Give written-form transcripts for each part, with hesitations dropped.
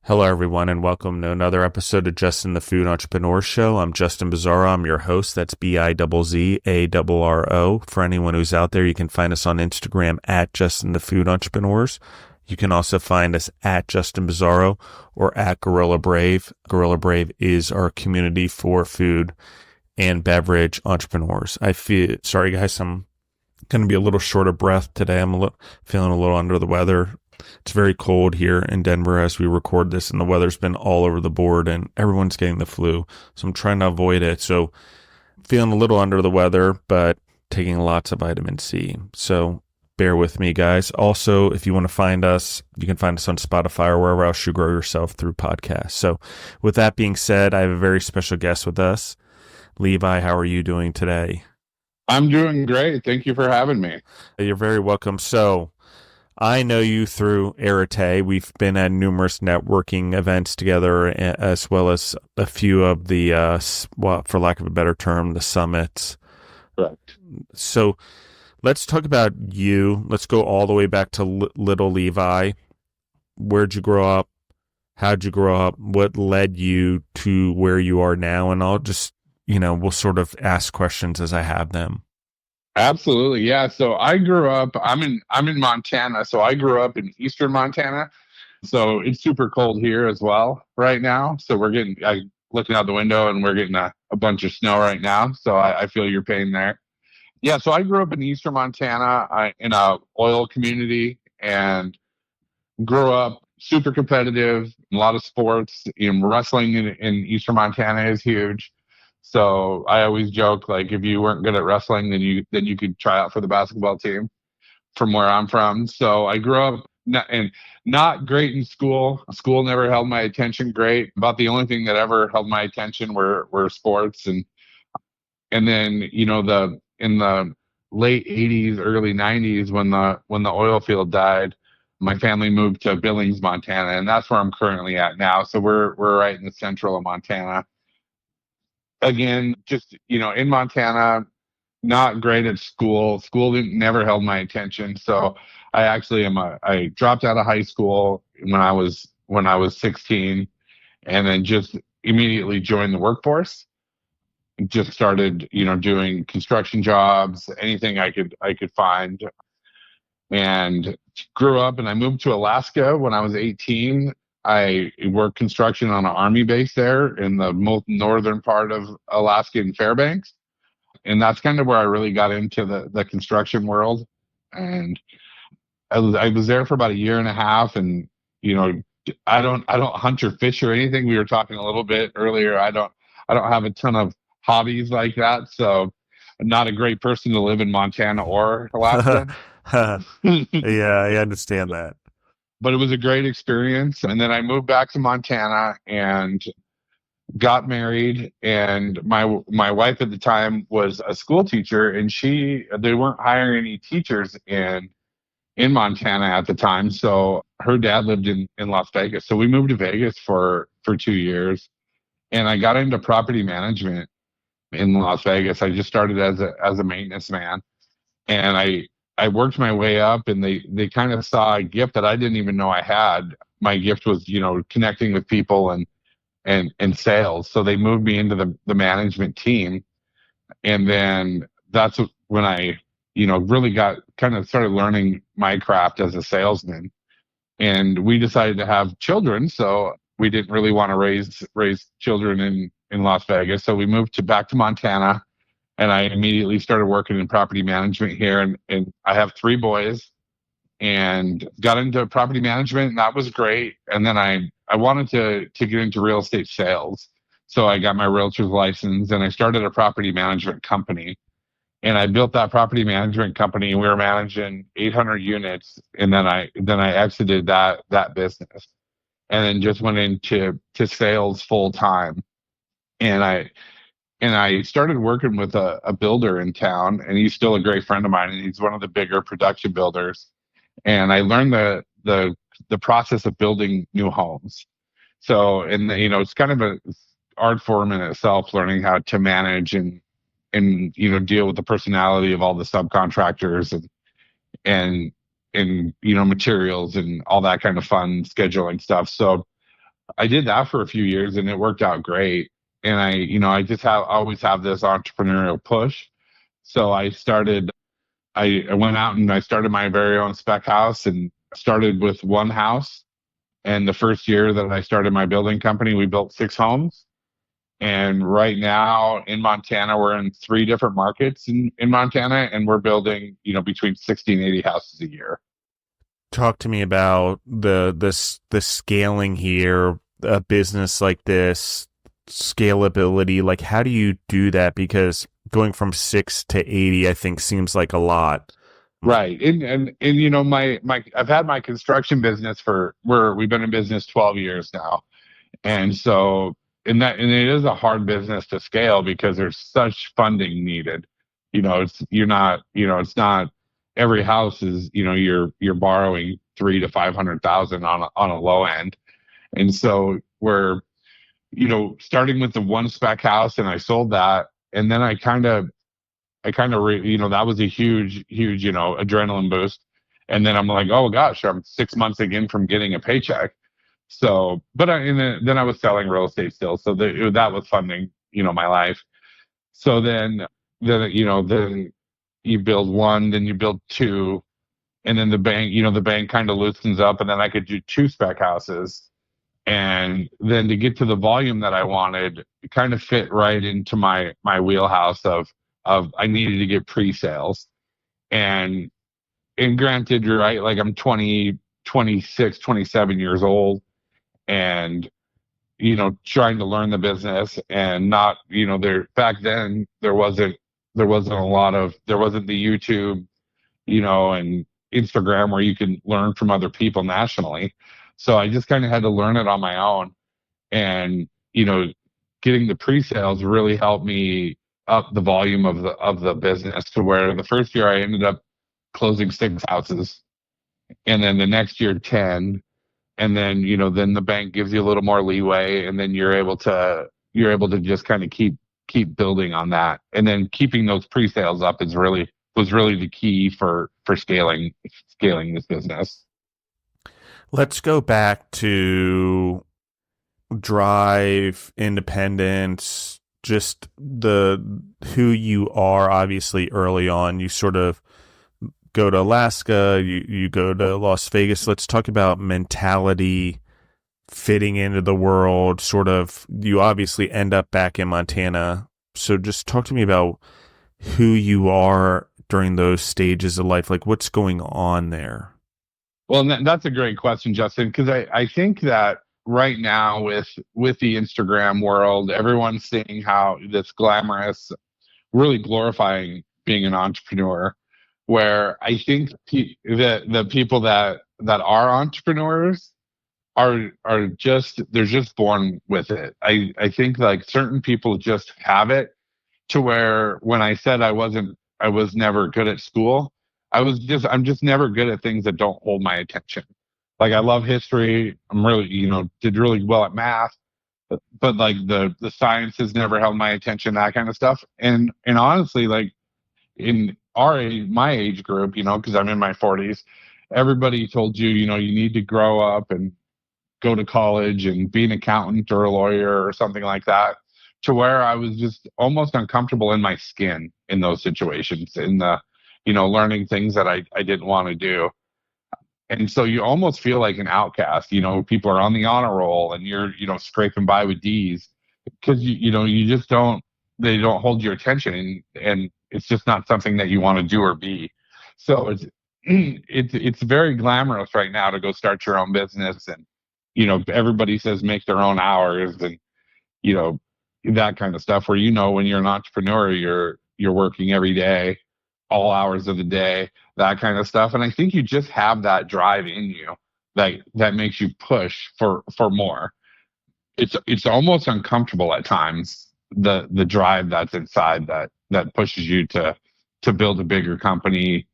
Hello, everyone, and welcome to another episode of Justin the Food Entrepreneur Show. I'm Justin Bizzarro. I'm your host. That's Bizzarro. For anyone who's out there, you can find us on Instagram at Justin the Food Entrepreneurs. You can also find us at Justin Bizzarro or at Gorilla Brave. Gorilla Brave is our community for food and beverage entrepreneurs. Sorry guys, I'm going to be a little short of breath today. I'm feeling a little under the weather. It's very cold here in Denver as we record this, and the weather's been all over the board and everyone's getting the flu. So I'm trying to avoid it. So feeling a little under the weather, but taking lots of vitamin C. So bear with me, guys. Also, if you want to find us, you can find us on Spotify or wherever else you grow yourself through podcasts. So with that being said, I have a very special guest with us. Levi, how are you doing today? I'm doing great. Thank you for having me. You're very welcome. So I know you through Arete. We've been at numerous networking events together, as well as a few of the, for lack of a better term, the summits. Correct. So let's talk about you. Let's go all the way back to little Levi. Where'd you grow up? How'd you grow up? What led you to where you are now? And I'll just, we'll sort of ask questions as I have them. Absolutely. Yeah. So I grew up, I'm in Montana. So I grew up in eastern Montana. So it's super cold here as well right now. So looking out the window and we're getting a bunch of snow right now. So I feel your pain there. Yeah. So I grew up in eastern Montana in a oil community and grew up super competitive, a lot of sports. Wrestling in eastern Montana is huge. So I always joke, like, if you weren't good at wrestling, then you could try out for the basketball team from where I'm from. So I grew up not great in school. School never held my attention great. About the only thing that ever held my attention were sports. And then, in the late 80s, early 90s, when the oil field died, my family moved to Billings, Montana, and that's where I'm currently at now. So we're right in the central of Montana. Again, just, in Montana, not great at school. School never held my attention. So I dropped out of high school when I was 16, and then just immediately joined the workforce. Just started, doing construction jobs, anything I could find, and grew up. And I moved to Alaska when I was 18. I worked construction on an army base there in the most northern part of Alaska in Fairbanks. And that's kind of where I really got into the construction world. And I was there for about a year and a half. And, I don't hunt or fish or anything. We were talking a little bit earlier. I don't have a ton of hobbies like that. So I'm not a great person to live in Montana or Alaska. Yeah, I understand that. But it was a great experience. And then I moved back to Montana and got married. And my wife at the time was a school teacher, and they weren't hiring any teachers in Montana at the time. So her dad lived in Las Vegas. So we moved to Vegas for 2 years, and I got into property management in Las Vegas. I just started as a maintenance man, and I worked my way up, and they kind of saw a gift that I didn't even know I had. My gift was, connecting with people and sales. So they moved me into the management team. And then that's when I, really started learning my craft as a salesman. And we decided to have children. So we didn't really want to raise children in Las Vegas. So we moved back to Montana. And I immediately started working in property management here. And I have 3 boys, and got into property management, and that was great. And then I wanted to get into real estate sales. So I got my realtor's license, and I started a property management company. And I built that property management company, and we were managing 800 units. And then I exited that business, and then just went into sales full time. And I started working with a builder in town, and he's still a great friend of mine, and he's one of the bigger production builders. And I learned the process of building new homes. So, and it's kind of an art form in itself, learning how to manage and deal with the personality of all the subcontractors and materials and all that kind of fun scheduling stuff. So I did that for a few years and it worked out great. And I just always have this entrepreneurial push. So I went out and I started my very own spec house and started with one house. And the first year that I started my building company, we built 6 homes. And right now in Montana, we're in 3 different markets in Montana, and we're building, between 60 and 80 houses a year. Talk to me about the scaling here, a business like this, scalability. Like, how do you do that? Because going from 6 to 80, I think seems like a lot. Right. And my I've had my construction business we've been in business 12 years now. And so and it is a hard business to scale because there's such funding needed. It's not every house is, you're borrowing 300,000 to 500,000 on a low end. And so we're, starting with the one spec house, and I sold that. And then that was a huge, adrenaline boost. And then I'm like, oh gosh, I'm 6 months again from getting a paycheck. So, then I was selling real estate still. So that was funding, my life. So then you build one, then you build two, and then the bank kind of loosens up, and then I could do 2 spec houses. And then to get to the volume that I wanted, it kind of fit right into my wheelhouse of I needed to get pre-sales. And granted, you're right, like I'm 20, 26, 27 years old, and trying to learn the business, and not, back then there wasn't the YouTube, and Instagram where you can learn from other people nationally. So I just kind of had to learn it on my own. And, getting the pre-sales really helped me up the volume of the business, to where the first year I ended up closing 6 houses, and then the next year 10. And then, then the bank gives you a little more leeway, and then you're able to just kind of keep building on that. And then keeping those pre-sales up was really the key for scaling this business. Let's go back to drive, independence, just who you are. Obviously, early on, you sort of go to Alaska, you go to Las Vegas. Let's talk about mentality, fitting into the world. Sort of, you obviously end up back in Montana. So just talk to me about who you are during those stages of life. Like, what's going on there? Well, that's a great question, Justin, because I think that right now with the Instagram world, everyone's seeing how this glamorous, really glorifying being an entrepreneur, where I think the people that are entrepreneurs are just, they're just born with it. I think like certain people just have it, to where when I said I was never good at school, I'm just never good at things that don't hold my attention. Like I love history. I'm really, did really well at math, but like the sciences never held my attention, that kind of stuff. And honestly, like in my age group, because I'm in my 40s, everybody told you, you need to grow up and go to college and be an accountant or a lawyer or something like that, to where I was just almost uncomfortable in my skin in those situations, in the, learning things that I didn't want to do. And so you almost feel like an outcast. People are on the honor roll and you're, scraping by with D's, because you just they don't hold your attention, and it's just not something that you want to do or be. So it's very glamorous right now to go start your own business, and everybody says make their own hours, and you know that kind of stuff, where when you're an entrepreneur, you're working every day, all hours of the day, that kind of stuff. And I think you just have that drive in you that makes you push for more. It's almost uncomfortable at times, the drive that's inside that pushes you to build a bigger company,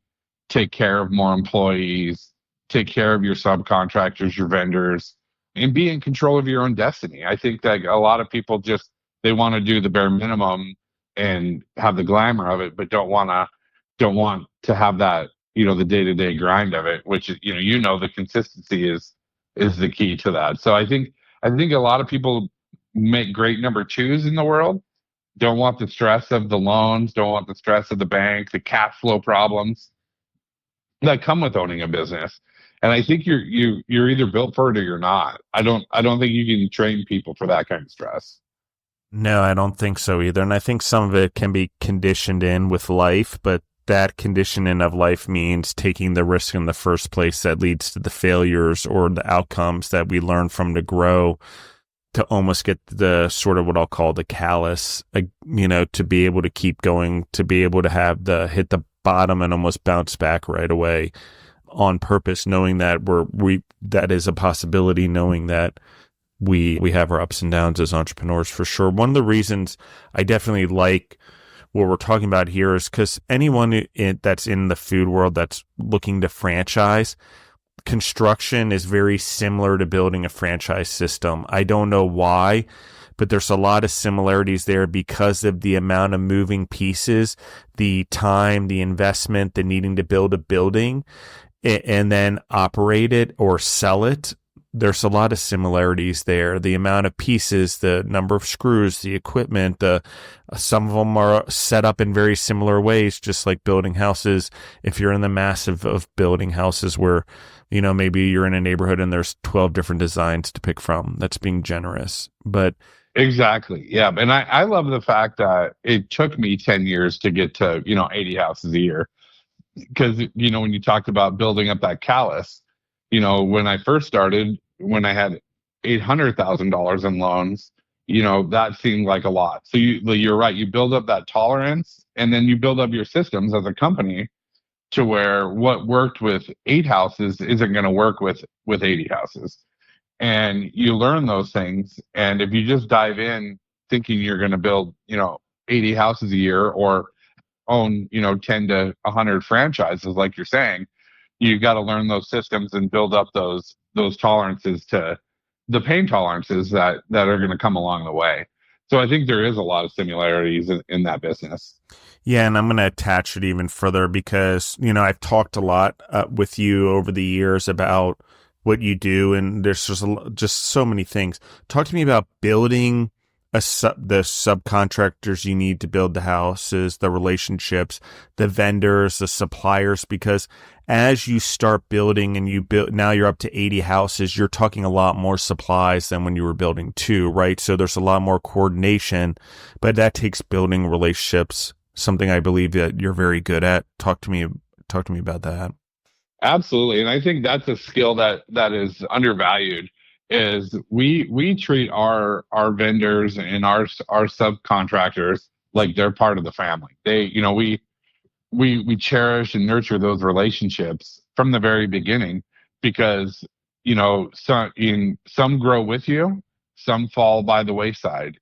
take care of more employees, take care of your subcontractors, your vendors, and be in control of your own destiny. I think that a lot of people just, they want to do the bare minimum and have the glamour of it, but don't want to have that, the day-to-day grind of it, which the consistency is the key to that. So I think a lot of people make great number twos in the world, don't want the stress of the loans, don't want the stress of the bank, the cash flow problems that come with owning a business. And I think you're either built for it or you're not. I don't think you can train people for that kind of stress. No, I don't think so either. And I think some of it can be conditioned in with life, but that conditioning of life means taking the risk in the first place that leads to the failures or the outcomes that we learn from to grow, to almost get the sort of what I'll call the callus, to be able to keep going, to be able to have the hit the bottom and almost bounce back right away on purpose, knowing that that is a possibility, knowing that we have our ups and downs as entrepreneurs for sure. One of the reasons I definitely like what we're talking about here is because anyone that's in the food world that's looking to franchise, construction is very similar to building a franchise system. I don't know why, but there's a lot of similarities there because of the amount of moving pieces, the time, the investment, the needing to build a building and then operate it or sell it. There's a lot of similarities there. The amount of pieces, the number of screws, the equipment, some of them are set up in very similar ways, just like building houses. If you're in the massive of building houses where, maybe you're in a neighborhood and there's 12 different designs to pick from, that's being generous. But exactly. Yeah. And I love the fact that it took me 10 years to get to, 80 houses a year. Because, when you talked about building up that callus, when I first started, when I had $800,000 in loans, that seemed like a lot. So you're right. You build up that tolerance and then you build up your systems as a company to where what worked with 8 houses isn't going to work with 80 houses. And you learn those things. And if you just dive in thinking you're going to build, 80 houses a year or own 10 to 100 franchises like you're saying, you got to learn those systems and build up those tolerances, to the pain tolerances that are going to come along the way. So I think there is a lot of similarities in that business. Yeah, and I'm going to attach it even further because I've talked a lot with you over the years about what you do, and there's just so many things. Talk to me about building the subcontractors you need to build the houses, the relationships, the vendors, the suppliers, because as you start building and now you're up to 80 houses, you're talking a lot more supplies than when you were building 2, right? So there's a lot more coordination, but that takes building relationships, something I believe that you're very good at. Talk to me about that. Absolutely. And I think that's a skill that is undervalued. Is we treat our vendors and our subcontractors like they're part of the family. We cherish and nurture those relationships from the very beginning, because some grow with you, some fall by the wayside.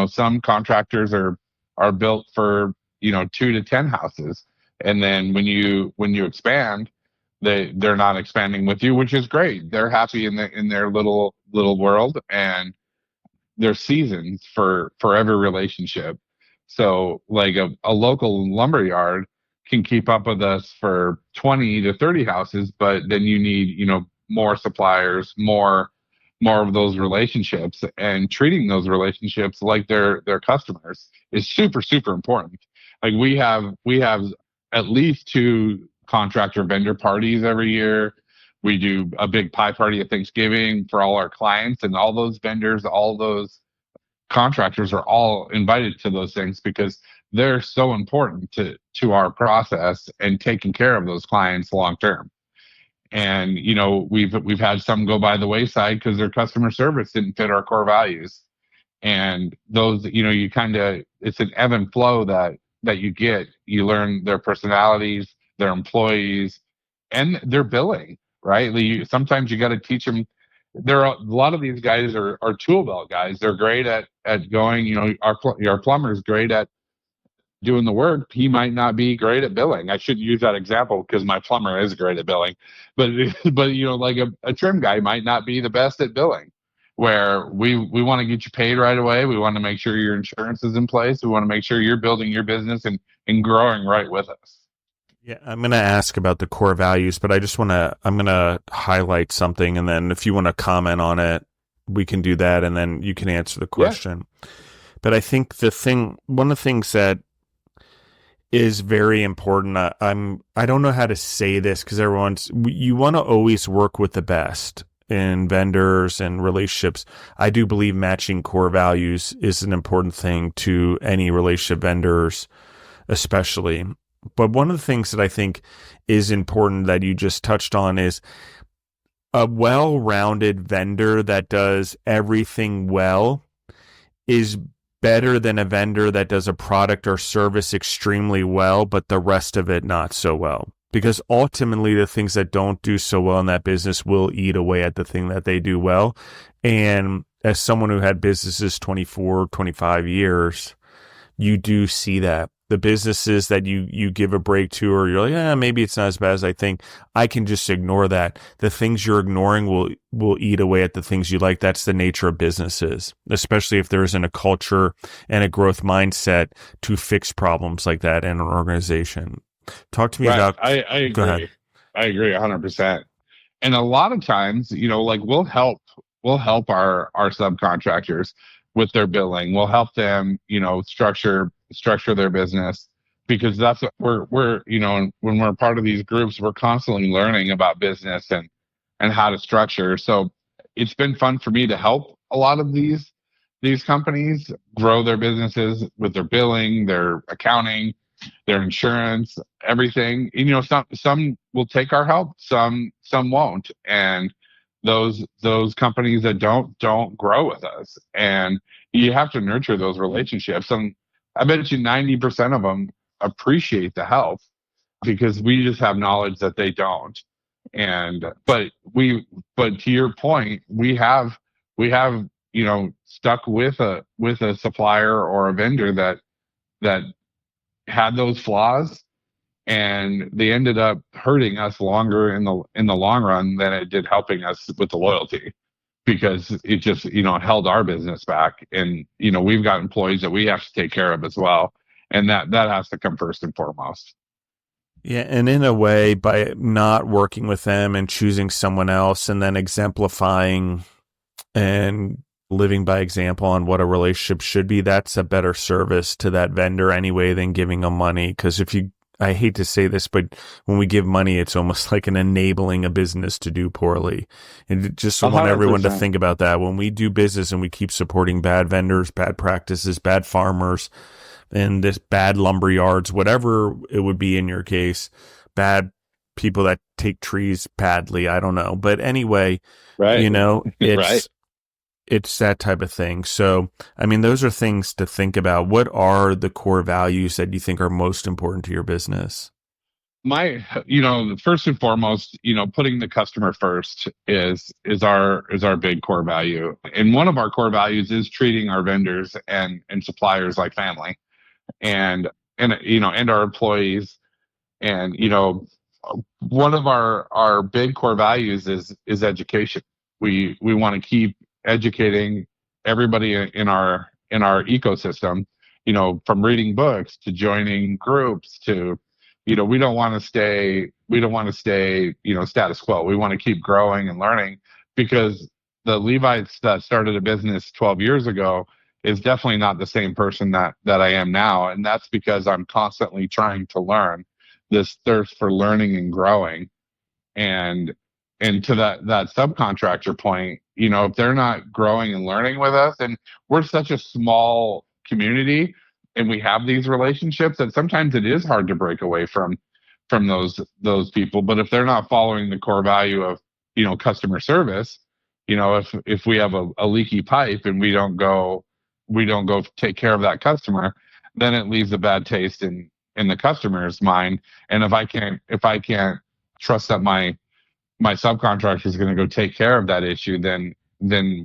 Some contractors are built for 2 to 10 houses, and then when you expand, they're not expanding with you, which is great. They're happy in their little world, and there's seasons for every relationship. So like a local lumber yard can keep up with us for 20 to 30 houses, but then you need more suppliers, more of those relationships, and treating those relationships like their customers is super, super important. Like we have at least 2 contractor vendor parties every year. We do a big pie party at Thanksgiving for all our clients, and all those vendors, all those contractors are all invited to those things because they're so important to our process and taking care of those clients long term. And we've had some go by the wayside because their customer service didn't fit our core values. And those, you kind of, it's an ebb and flow that you learn their personalities, their employees, and their billing, right? Sometimes you got to teach them. A lot of these guys are tool belt guys. They're great at going, our plumber is great at doing the work. He might not be great at billing. I shouldn't use that example because my plumber is great at billing, but like a trim guy might not be the best at billing. Where we want to get you paid right away. We want to make sure your insurance is in place. We want to make sure you're building your business and growing right with us. Yeah, I'm going to ask about the core values, but I'm going to highlight something, and then if you want to comment on it, we can do that, and then you can answer the Yeah. question. But I think one of the things that is very important. I don't know how to say this because you want to always work with the best in vendors and relationships. I do believe matching core values is an important thing to any relationship, vendors especially. But one of the things that I think is important that you just touched on is a well-rounded vendor that does everything well is better than a vendor that does a product or service extremely well, but the rest of it not so well. Because ultimately, the things that don't do so well in that business will eat away at the thing that they do well. And as someone who had businesses 24, 25 years, you do see that. The businesses that you give a break to, or you're like, yeah, maybe it's not as bad as I think, I can just ignore that. The things you're ignoring will eat away at the things you like. That's the nature of businesses, especially if there isn't a culture and a growth mindset to fix problems like that in an organization. Talk to me about. I agree. Go ahead. I agree 100%. And a lot of times, like we'll help our subcontractors with their billing. We'll help them, structure their business, because that's what we're when we're part of these groups, we're constantly learning about business and how to structure. So it's been fun for me to help a lot of these companies grow their businesses with their billing, their accounting, their insurance, everything. Some will take our help, some won't, and those companies that don't grow with us, and you have to nurture those relationships. And I bet you 90% of them appreciate the help, because we just have knowledge that they don't. And but to your point, we have stuck with a supplier or a vendor that had those flaws, and they ended up hurting us longer in the long run than it did helping us with the loyalty, because it just held our business back. And we've got employees that we have to take care of as well, and that has to come first and foremost. Yeah, and in a way, by not working with them and choosing someone else, and then exemplifying and living by example on what a relationship should be, that's a better service to that vendor anyway than giving them money. Because I hate to say this, but when we give money, it's almost like an enabling a business to do poorly. And just want 100%. everyone to think about that. When we do business and we keep supporting bad vendors, bad practices, bad farmers, and this bad lumber yards, whatever it would be in your case, bad people that take trees badly, I don't know. But anyway, Right. It's Right. It's that type of thing. So, I mean, those are things to think about. What are the core values that you think are most important to your business? First and foremost, putting the customer first is our big core value. And one of our core values is treating our vendors and suppliers like family, and our employees. And one of our big core values is education. We want to keep educating everybody in our ecosystem, from reading books to joining groups to, we don't want to stay status quo. We want to keep growing and learning, because the Levites that started a business 12 years ago is definitely not the same person that I am now. And that's because I'm constantly trying to learn, this thirst for learning and growing. And to that subcontractor point, if they're not growing and learning with us, and we're such a small community and we have these relationships, that sometimes it is hard to break away from those people. But if they're not following the core value of customer service, if we have a leaky pipe and we don't go take care of that customer, then it leaves a bad taste in the customer's mind. And if I can't trust that my subcontractor is going to go take care of that issue, then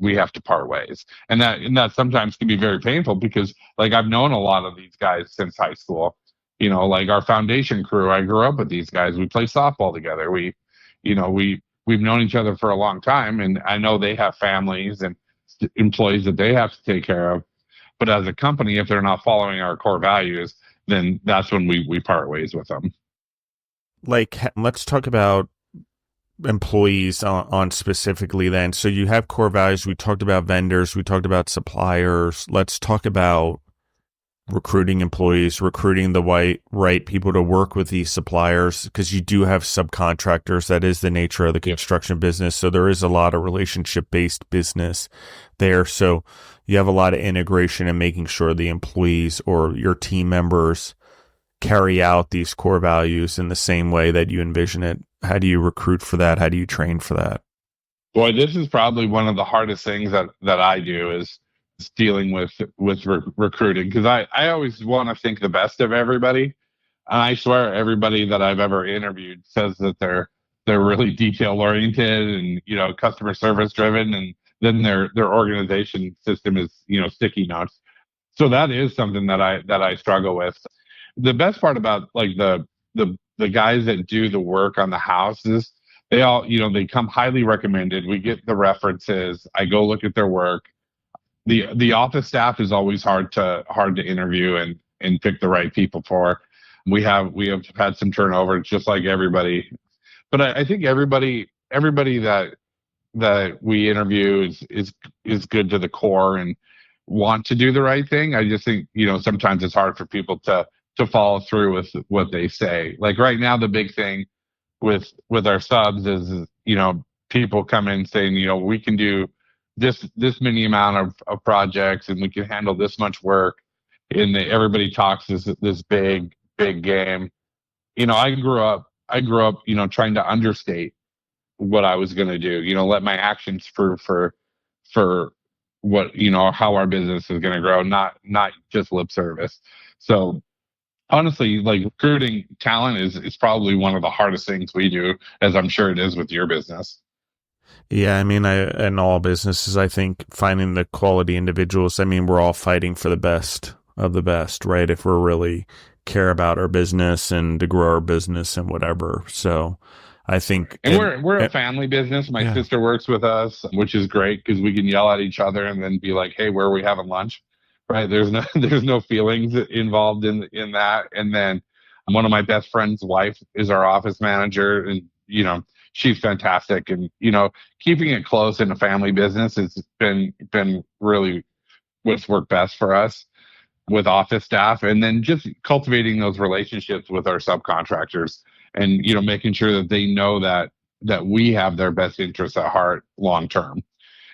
we have to part ways. And that sometimes can be very painful, because like I've known a lot of these guys since high school. Like our foundation crew, I grew up with these guys. We play softball together. We've known each other for a long time, and I know they have families and employees that they have to take care of. But as a company, if they're not following our core values, then that's when we part ways with them. Like, let's talk about employees on specifically then. So you have core values. We talked about vendors. We talked about suppliers. Let's talk about recruiting employees, recruiting the right people to work with these suppliers, because you do have subcontractors. That is the nature of the construction business. So there is a lot of relationship based business there. So you have a lot of integration and making sure the employees or your team members carry out these core values in the same way that you envision it. How do you recruit for that? How do you train for that? Boy, this is probably one of the hardest things that I do is dealing with recruiting, because I always want to think the best of everybody. And I swear everybody that I've ever interviewed says that they're really detail oriented and, customer service driven, and then their organization system is, sticky notes. So that is something that I struggle with. The best part about like the guys that do the work on the houses, they all, they come highly recommended. We get the references. I go look at their work. The office staff is always hard to interview and pick the right people for. We have had some turnover, just like everybody. But I think everybody that we interview is good to the core and want to do the right thing. I just think, sometimes it's hard for people to follow through with what they say. Like right now, the big thing with our subs is, people come in saying, we can do this many amount of projects and we can handle this much work. And everybody talks this big game. I grew up, trying to understate what I was going to do, let my actions for what, how our business is going to grow, not just lip service. So honestly, like recruiting talent is probably one of the hardest things we do, as I'm sure it is with your business. Yeah, I mean, in all businesses, I think finding the quality individuals, I mean, we're all fighting for the best of the best, right? If we're really care about our business and to grow our business and whatever. So I think, and we're a family business. My yeah. sister works with us, which is great because we can yell at each other and then be like, "Hey, where are we having lunch?" Right? There's no feelings involved in that. And then one of my best friend's wife is our office manager, and she's fantastic. And keeping it close in a family business has been really what's worked best for us with office staff, and then just cultivating those relationships with our subcontractors, and making sure that they know that we have their best interests at heart long term.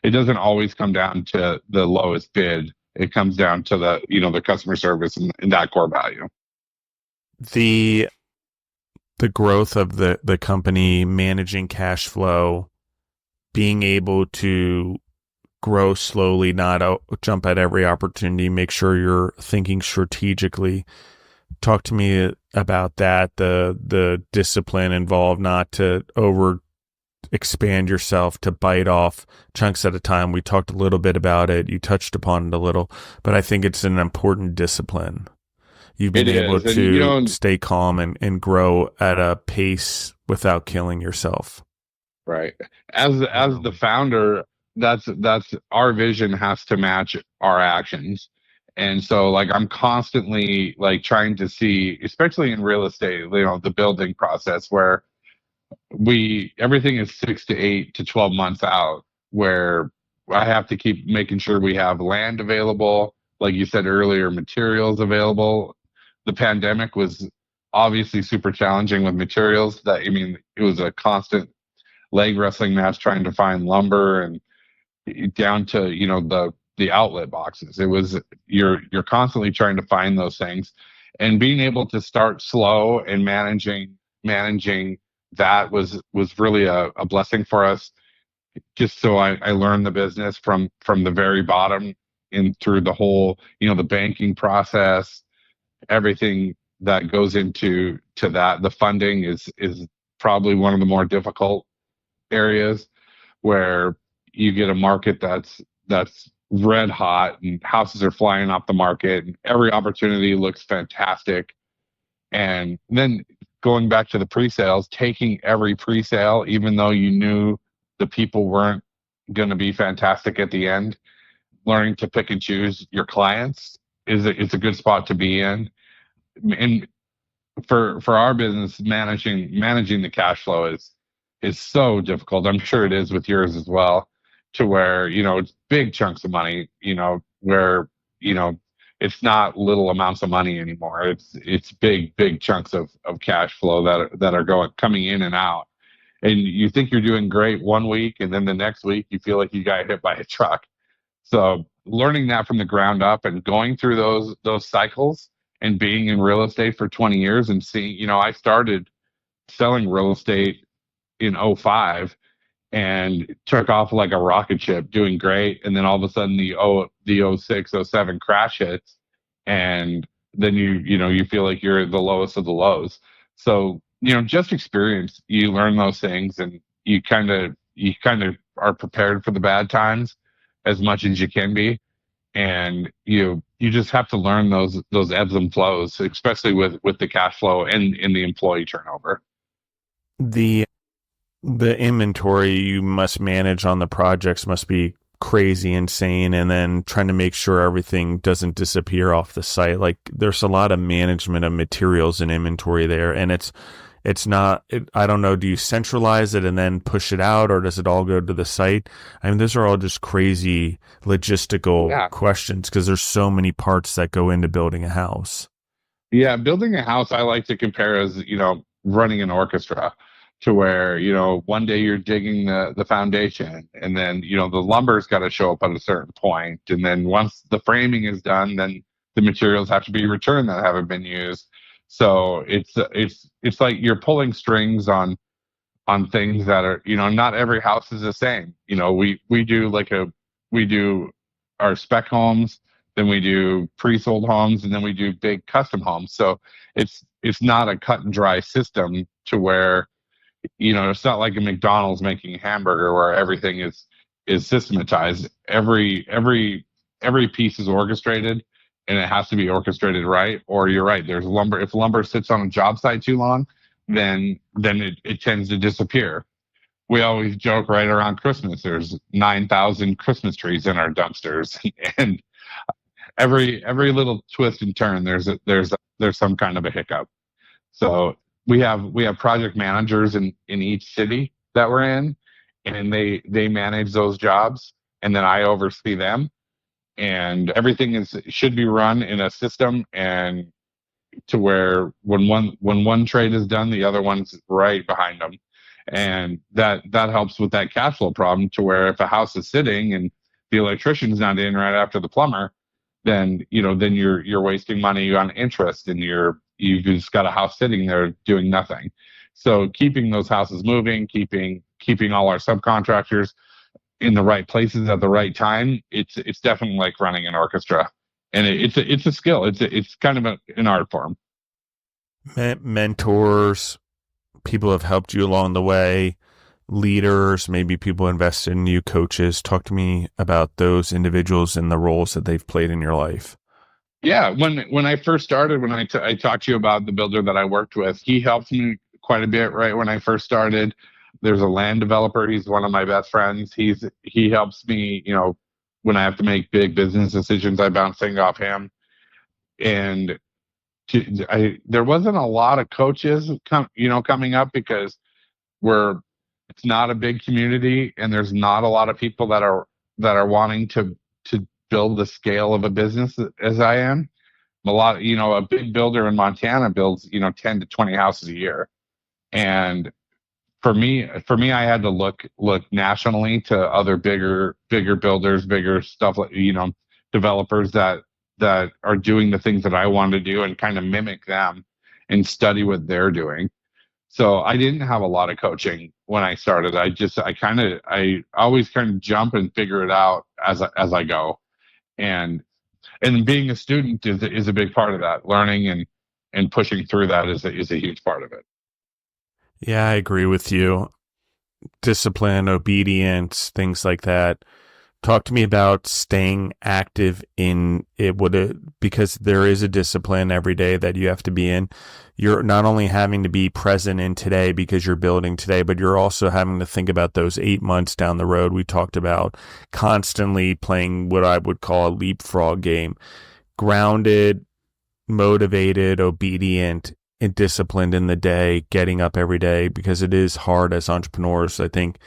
It doesn't always come down to the lowest bid. It comes down to the customer service and that core value. The growth of the company, managing cash flow, being able to grow slowly, not jump at every opportunity, make sure you're thinking strategically. Talk to me about that, the discipline involved, not to over expand yourself, to bite off chunks at a time. We talked a little bit about it. You touched upon it a little, but I think it's an important discipline. You've been able to stay calm and grow at a pace without killing yourself. Right. As the founder, that's our vision has to match our actions. And so like I'm constantly like trying to see, especially in real estate, the building process where everything is 6 to 8 to 12 months out, where I have to keep making sure we have land available, like you said earlier, materials available. The pandemic was obviously super challenging with materials. It was a constant leg wrestling match trying to find lumber, and down to the outlet boxes. It was you're constantly trying to find those things, and being able to start slow and managing that was really a blessing for us. Just so I learned the business from the very bottom in through the whole the banking process, everything that goes into that. The funding is probably one of the more difficult areas, where you get a market that's red hot and houses are flying off the market and every opportunity looks fantastic. And then going back to the pre-sales, taking every pre-sale, even though you knew the people weren't going to be fantastic at the end, learning to pick and choose your clients it's a good spot to be in. And for our business, managing the cash flow is so difficult. I'm sure it is with yours as well, to where, it's big chunks of money, where, you know, it's not little amounts of money anymore. It's big chunks of cash flow that are coming in and out. And you think you're doing great one week, and then the next week you feel like you got hit by a truck. So learning that from the ground up and going through those cycles and being in real estate for 20 years and seeing, I started selling real estate in '05 and took off like a rocket ship, doing great. And then all of a sudden the '06, '07 crash hits, and then you feel like you're the lowest of the lows. So, just experience, you learn those things, and you kind of are prepared for the bad times as much as you can be. And you just have to learn those ebbs and flows, especially with the cash flow and in the employee turnover. The inventory you must manage on the projects must be crazy insane, and then trying to make sure everything doesn't disappear off the site. Like, there's a lot of management of materials and inventory there, and it's not, I don't know, do you centralize it and then push it out, or does it all go to the site? I mean, those are all just crazy logistical questions, because there's so many parts that go into building a house. Yeah, building a house, I like to compare as, running an orchestra, to where, one day you're digging the foundation, and then, the lumber's got to show up at a certain point. And then once the framing is done, then the materials have to be returned that haven't been used. So it's like you're pulling strings on things that are, not every house is the same. We do our spec homes, then we do pre-sold homes, and then we do big custom homes. So it's not a cut and dry system, to where, it's not like a McDonald's making a hamburger where everything is systematized. Every piece is orchestrated, and it has to be orchestrated right. Or you're right, there's lumber. If lumber sits on a job site too long, then it tends to disappear. We always joke right around Christmas, there's 9,000 Christmas trees in our dumpsters, and every little twist and turn, there's some kind of a hiccup. So we have project managers in each city that we're in, and they manage those jobs, and then I oversee them. And everything should be run in a system, and to where when one trade is done, the other one's right behind them. And that helps with that cash flow problem, to where if a house is sitting and the electrician's not in right after the plumber, then you're wasting money on interest, and you've just got a house sitting there doing nothing. So keeping those houses moving, keeping all our subcontractors in the right places at the right time, it's definitely like running an orchestra, and it's a skill. It's kind of an art form. Mentors, people have helped you along the way, leaders, maybe people invested in you, coaches. Talk to me about those individuals and the roles that they've played in your life. Yeah, when I first started, when I talked to you about the builder that I worked with, he helped me quite a bit right when I first started. There's a land developer. He's one of my best friends. He helps me, when I have to make big business decisions, I bounce things off him. And there wasn't a lot of coaches coming up, because it's not a big community, and there's not a lot of people that are wanting to build the scale of a business as I am. A big builder in Montana builds 10 to 20 houses a year. And for me, I had to look nationally to other bigger builders, bigger stuff, like, developers that are doing the things that I want to do, and kind of mimic them and study what they're doing. So I didn't have a lot of coaching when I started. I always kind of jump and figure it out as I go. And being a student is a big part of that. Learning and pushing through that is a huge part of it. Yeah, I agree with you. Discipline, obedience, things like that. Talk to me about staying active in it. Because there is a discipline every day that you have to be in. You're not only having to be present in today because you're building today, but you're also having to think about those 8 months down the road. We talked about constantly playing what I would call a leapfrog game. Grounded, motivated, obedient, disciplined in the day, getting up every day, because it is hard as entrepreneurs. I think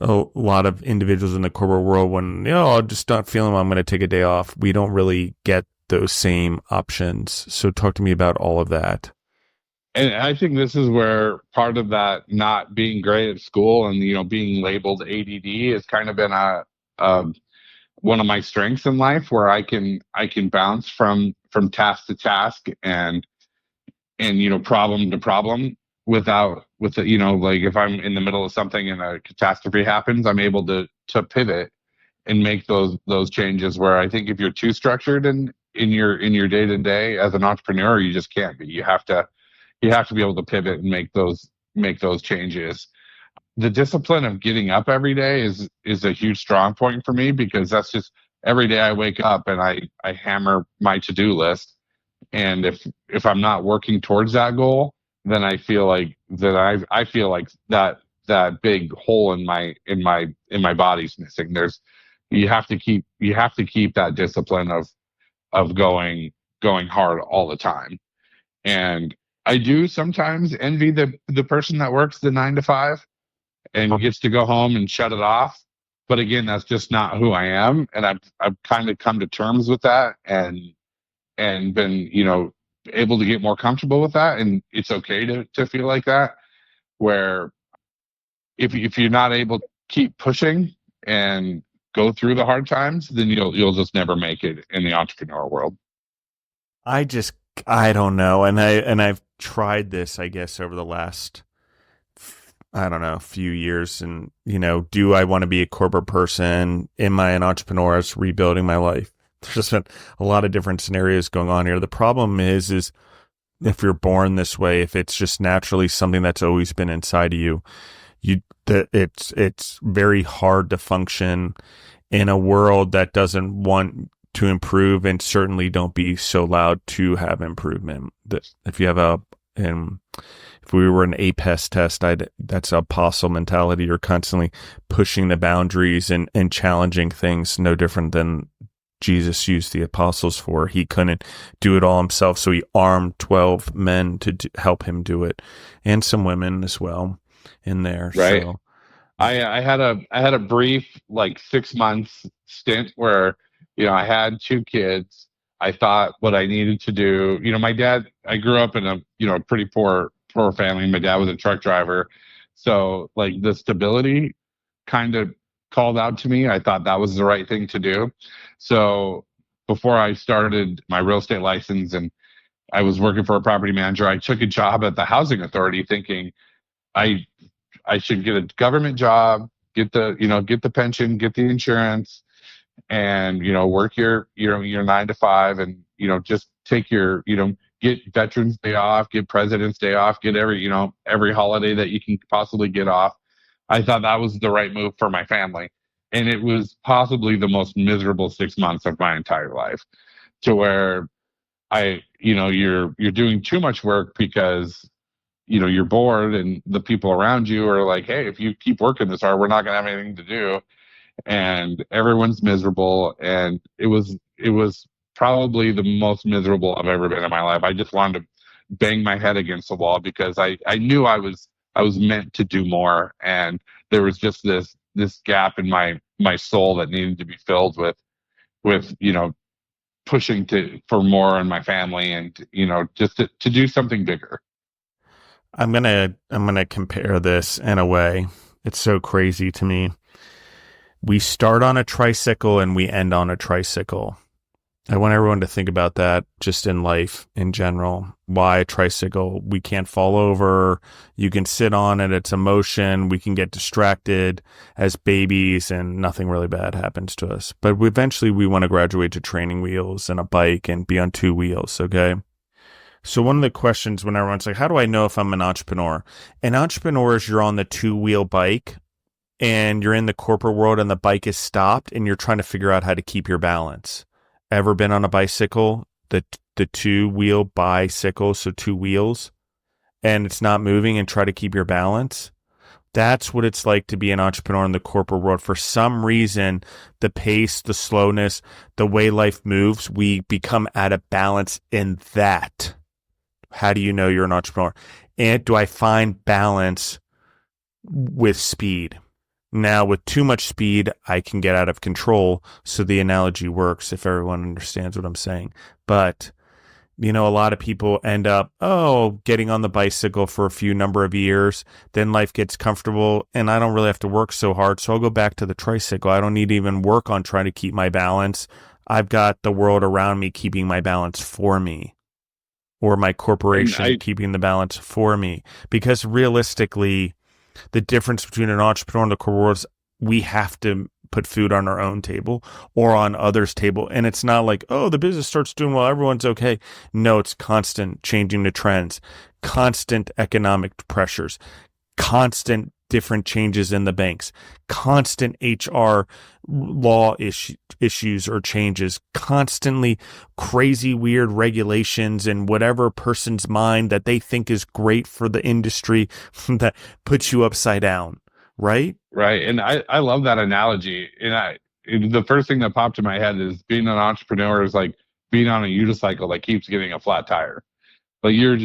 a lot of individuals in the corporate world, when, I'll just not feeling well, I'm going to take a day off, we don't really get those same options. So talk to me about all of that. And I think this is where part of that not being great at school and, being labeled ADD has kind of been one of my strengths in life, where I can bounce from task to task and problem to problem like if I'm in the middle of something and a catastrophe happens, I'm able to pivot and make those changes, where I think if you're too structured in your day to day as an entrepreneur, you just can't be. You have to be able to pivot and make those changes. The discipline of getting up every day is a huge strong point for me, because that's just every day I wake up and I hammer my to-do list. And if I'm not working towards that goal, then I feel like that big hole in my body's missing. You have to keep that discipline of going hard all the time. And I do sometimes envy the person that works the 9 to 5 and gets to go home and shut it off. But again, that's just not who I am, and I've kind of come to terms with that and been able to get more comfortable with that. And it's okay to feel like that, where if you're not able to keep pushing and go through the hard times, then you'll just never make it in the entrepreneur world. I don't know. And I've tried this, I guess, over the last, few years. And, do I want to be a corporate person? Am I an entrepreneur? I was rebuilding my life. There's just been a lot of different scenarios going on here. The problem is if you're born this way, if it's just naturally something that's always been inside of you, it's very hard to function in a world that doesn't want to improve, and certainly don't be so loud to have improvement. If you have if we were an APES test, that's a apostle mentality. You're constantly pushing the boundaries and challenging things, no different than Jesus used the apostles for. He couldn't do it all himself, so he armed 12 men to help him do it, and some women as well in there. Right. So, I had a brief 6 months stint where I had 2 kids. I thought what I needed to do. My dad. I grew up in a pretty poor family. My dad was a truck driver, so the stability kind of called out to me. I thought that was the right thing to do. So before I started my real estate license and I was working for a property manager, I took a job at the housing authority, thinking I should get a government job, get the pension, get the insurance, and work your 9 to 5, and just take your get Veterans Day off, get President's Day off, get every holiday that you can possibly get off. I thought that was the right move for my family. And it was possibly the most miserable 6 months of my entire life, to where you're doing too much work because, you're bored, and the people around you are like, hey, if you keep working this hard, we're not going to have anything to do. And everyone's miserable. And it was probably the most miserable I've ever been in my life. I just wanted to bang my head against the wall, because I knew I was meant to do more, and there was just this gap in my soul that needed to be filled with pushing for more in my family, and just to do something bigger. I'm gonna compare this in a way. It's so crazy to me. We start on a tricycle and we end on a tricycle. I want everyone to think about that just in life in general. Why a tricycle? We can't fall over. You can sit on it. It's a motion. We can get distracted as babies and nothing really bad happens to us. But eventually we want to graduate to training wheels and a bike and be on 2 wheels, okay? So one of the questions when everyone's like, how do I know if I'm an entrepreneur? An entrepreneur is you're on the 2-wheel bike and you're in the corporate world and the bike is stopped and you're trying to figure out how to keep your balance. Ever been on a bicycle, the 2-wheel bicycle, so 2 wheels, and it's not moving, and try to keep your balance? That's what it's like to be an entrepreneur in the corporate world. For some reason, the pace, the slowness, the way life moves, we become out of balance in that. How do you know you're an entrepreneur? And do I find balance with speed? Now, with too much speed, I can get out of control. So the analogy works if everyone understands what I'm saying. But, a lot of people end up, getting on the bicycle for a few number of years. Then life gets comfortable and I don't really have to work so hard. So I'll go back to the tricycle. I don't need to even work on trying to keep my balance. I've got the world around me keeping my balance for me, or my corporation keeping the balance for me. Because realistically, the difference between an entrepreneur and the corporate world is we have to put food on our own table or on others' table. And it's not like, the business starts doing well, everyone's okay. No, it's constant changing the trends, constant economic pressures, constant different changes in the banks, constant HR law issues or changes, constantly crazy, weird regulations and whatever person's mind that they think is great for the industry that puts you upside down, right? Right. And I love that analogy. And the first thing that popped in my head is being an entrepreneur is like being on a unicycle that keeps getting a flat tire. Like you're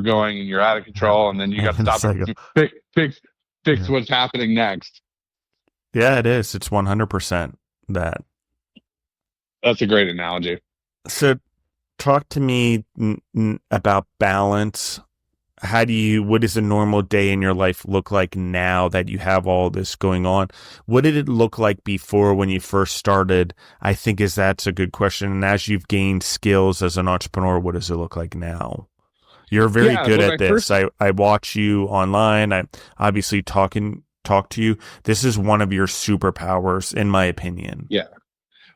going and you're out of control, and then you got to stop and fix what's happening next. Yeah, it is. It's 100% that. That's a great analogy. So talk to me about balance. What does a normal day in your life look like now that you have all this going on? What did it look like before when you first started? I think that's a good question. And as you've gained skills as an entrepreneur, what does it look like now? You're very good at this. I watch you online. I obviously talk to you. This is one of your superpowers, in my opinion. Yeah.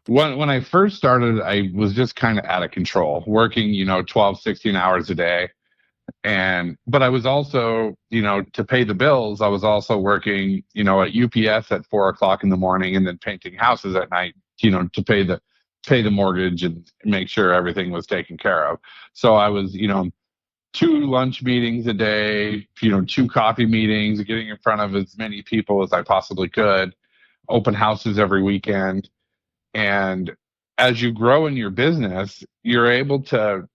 When I first started, I was just kind of out of control, working, 12, 16 hours a day. But I was also, to pay the bills, I was also working, at UPS at 4:00 in the morning and then painting houses at night, to pay the mortgage and make sure everything was taken care of. So I was, 2 lunch meetings a day, 2 coffee meetings, getting in front of as many people as I possibly could, open houses every weekend. And as you grow in your business, you're able to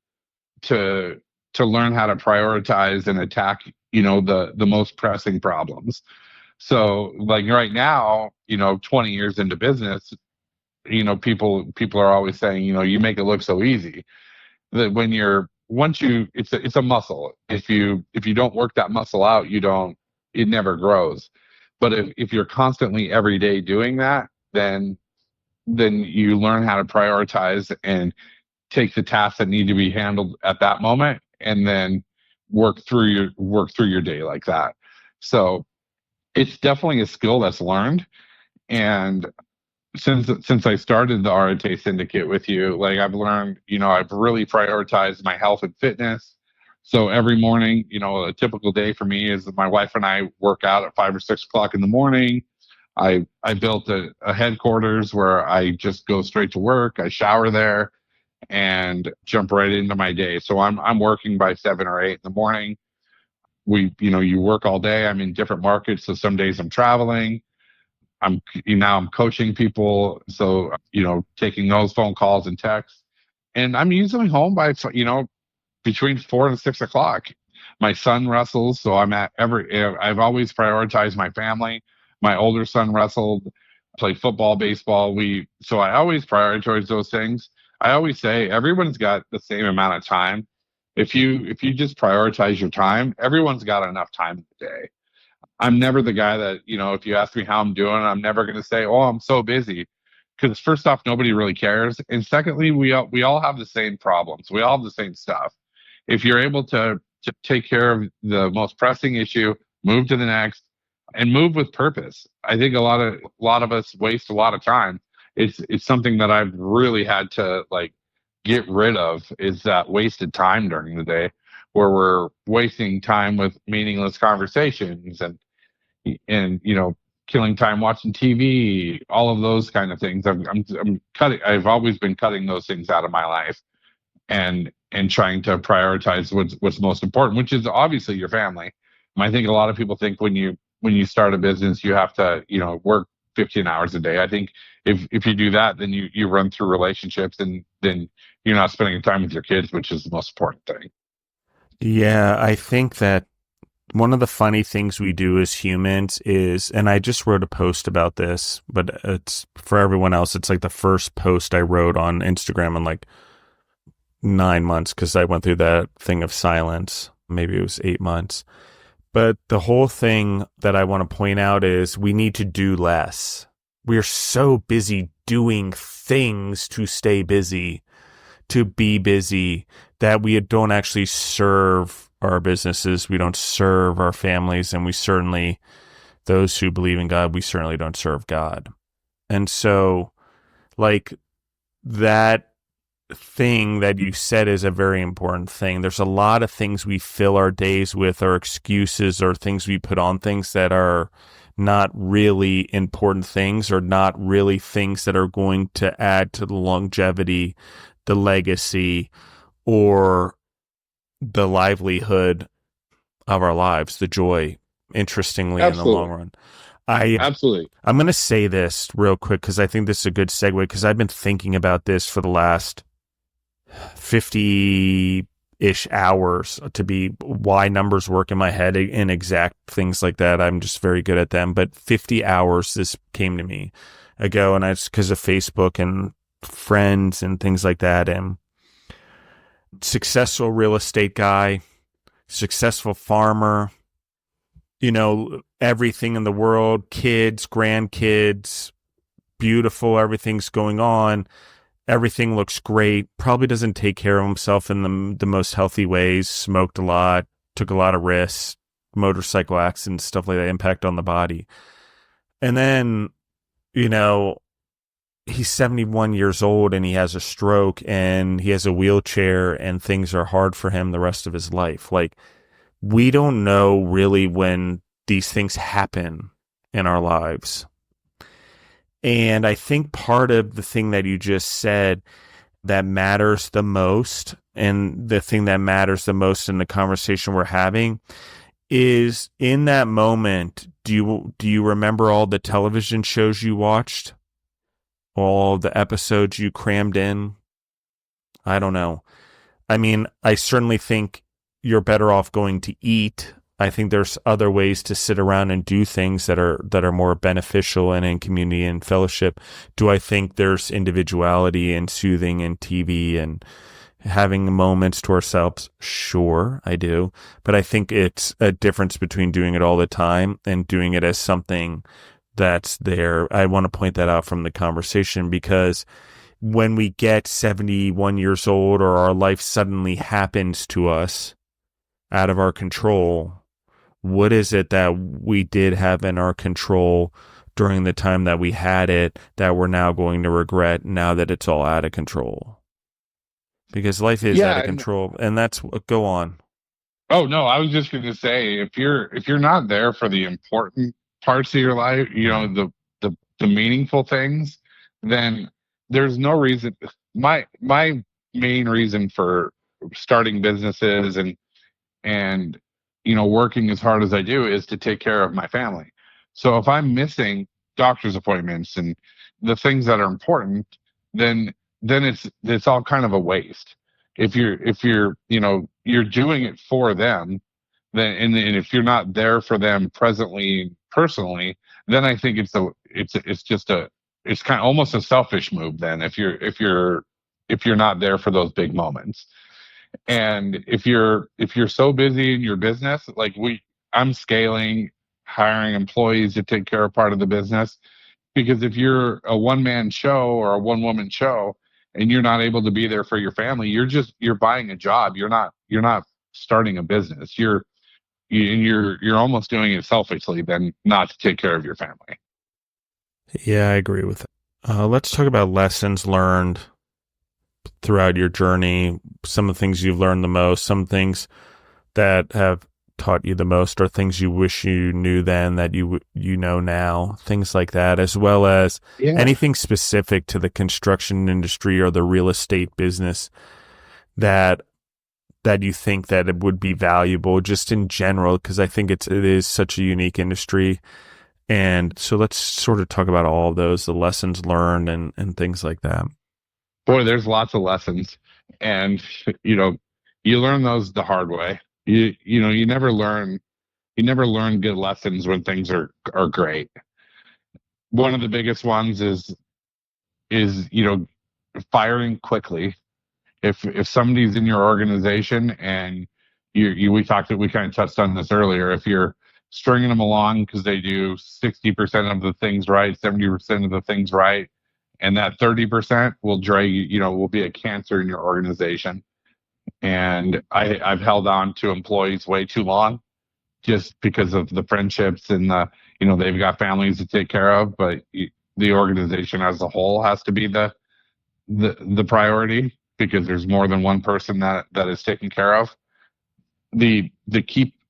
learn how to prioritize and attack, the most pressing problems. So like right now, 20 years into business, people are always saying, you make it look so easy. That it's a muscle. If you don't work that muscle out, it never grows. But if you're constantly every day doing that, then you learn how to prioritize and take the tasks that need to be handled at that moment, and then work through your day like that. So it's definitely a skill that's learned. And since I started the Arate Syndicate with you, like I've learned, I've really prioritized my health and fitness. So every morning, a typical day for me is that my wife and I work out at 5 or 6 o'clock in the morning. I built a headquarters where I just go straight to work. I shower there and jump right into my day. So I'm working by 7 or 8 in the morning. You work all day. I'm in different markets. So some days I'm traveling. I'm coaching people. So, taking those phone calls and texts, and I'm usually home by, between 4 and 6 o'clock. My son wrestles. So I've always prioritized my family. My older son wrestled, played football, baseball. So I always prioritize those things. I always say everyone's got the same amount of time. If you just prioritize your time, everyone's got enough time in the day. I'm never the guy that, if you ask me how I'm doing, I'm never going to say, I'm so busy. Because first off, nobody really cares. And secondly, we all have the same problems. We all have the same stuff. If you're able to take care of the most pressing issue, move to the next, and move with purpose. I think a lot of us waste a lot of time. It's something that I've really had to get rid of, is that wasted time during the day, where we're wasting time with meaningless conversations and killing time watching TV, all of those kind of things. I'm cutting. I've always been cutting those things out of my life, and trying to prioritize what's most important, which is obviously your family. I think a lot of people think when you start a business, you have to work 15 hours a day. I think if you do that, then you run through relationships, and then you're not spending time with your kids, which is the most important thing. Yeah, I think that one of the funny things we do as humans is, and I just wrote a post about this, but it's for everyone else. It's like the first post I wrote on Instagram in like 9 months because I went through that thing of silence. Maybe it was 8 months. But the whole thing that I want to point out is we need to do less. We're so busy doing things to stay busy, to be busy, that we don't actually serve our businesses. We don't serve our families. And we certainly, those who believe in God, we certainly don't serve God. And so, like, that thing that you said is a very important thing. There's a lot of things we fill our days with, or excuses, or things we put on things that are not really important things, or not really things that are going to add to the longevity, the legacy, or the livelihood of our lives, the joy, interestingly, in the long Absolutely. run. I'm going to say this real quick because I think this is a good segue, because I've been thinking about this for the last 50-ish hours, to be why numbers work in my head and exact things like that. I'm just very good at them. But 50 hours, this came to me ago, and it's because of Facebook and friends and things like that. And successful real estate guy, successful farmer, everything in the world, kids, grandkids, beautiful, everything's going on. Everything looks great. Probably doesn't take care of himself in the most healthy ways. Smoked a lot, took a lot of risks, motorcycle accidents, stuff like that, impact on the body. And then, he's 71 years old and he has a stroke and he has a wheelchair and things are hard for him the rest of his life. Like, we don't know really when these things happen in our lives. And I think part of the thing that you just said that matters the most, and the thing that matters the most in the conversation we're having, is in that moment, do you remember all the television shows you watched? All the episodes you crammed in? I don't know. I mean, I certainly think you're better off going to eat. I think there's other ways to sit around and do things that are more beneficial and in community and fellowship. Do I think there's individuality and soothing and TV and having moments to ourselves? Sure, I do. But I think it's a difference between doing it all the time and doing it as something that's there. I want to point that out from the conversation, because when we get 71 years old, or our life suddenly happens to us out of our control, what is it that we did have in our control during the time that we had it that we're now going to regret now that it's all out of control? Because life is out of control, and that's, go on. Oh no, I was just going to say, if you're not there for the important parts of your life, the meaningful things, then there's no reason. My main reason for starting businesses and working as hard as I do is to take care of my family. So if I'm missing doctor's appointments and the things that are important, then it's all kind of a waste. If you're doing it for them, then and if you're not there for them presently, personally, then I think it's kind of almost a selfish move. Then if you're not there for those big moments. And if you're so busy in your business, like I'm scaling, hiring employees to take care of part of the business, because if you're a one-man show or a one-woman show and you're not able to be there for your family, you're buying a job. You're not starting a business. You're almost doing it selfishly then, not to take care of your family. Yeah, I agree with that. Let's talk about lessons learned throughout your journey, some of the things you've learned the most, some things that have taught you the most, or things you wish you knew then that you know now, things like that, as well as anything specific to the construction industry or the real estate business that you think that it would be valuable just in general, because I think it is such a unique industry. And so let's sort of talk about all of those, the lessons learned and things like that. Boy, there's lots of lessons, and you learn those the hard way. You never learn good lessons when things are great. One of the biggest ones is firing quickly. If somebody's in your organization and we kind of touched on this earlier, if you're stringing them along because they do 60% of the things right, 70% of the things right, and that 30% will drag will be a cancer in your organization. And I've held on to employees way too long just because of the friendships and they've got families to take care of, but the organization as a whole has to be the priority because there's more than one person that is taken care of. The